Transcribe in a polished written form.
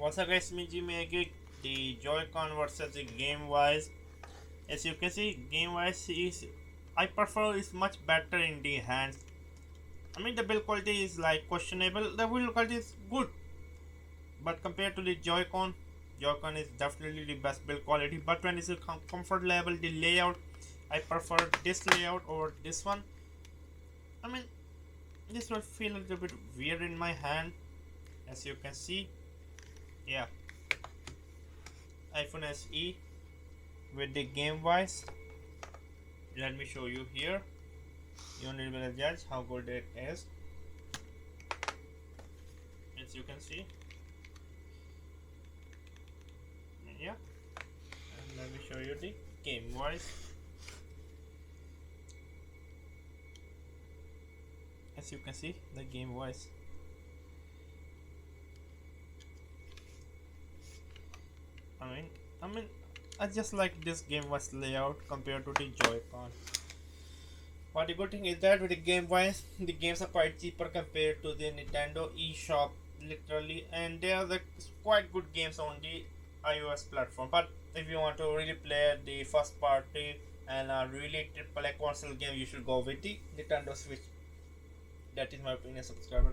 What's up guys, me G the Joy-Con versus the GameVice. As you can see, GameVice is, I prefer, is much better in the hands. I mean the build quality is like questionable, the build quality is good. But compared to the Joy-Con, Joy-Con is definitely the best build quality. But when it's a comfort level, the layout, I prefer this layout over this one. I mean, this will feel a little bit weird in my hand, as you can see. Yeah, iPhone SE with the GameVice. Let me show you here. You need to judge how good it is. As you can see, yeah. And let me show you the GameVice. As you can see, the GameVice. I mean, I just like this GameVice layout compared to the Joy-Con. But the good thing is that with the GameVice, the games are quite cheaper compared to the Nintendo eShop, literally, and they are quite good games on the iOS platform. But if you want to really play the first party and a really triple A console game, you should go with the Nintendo Switch. That is my opinion, subscriber.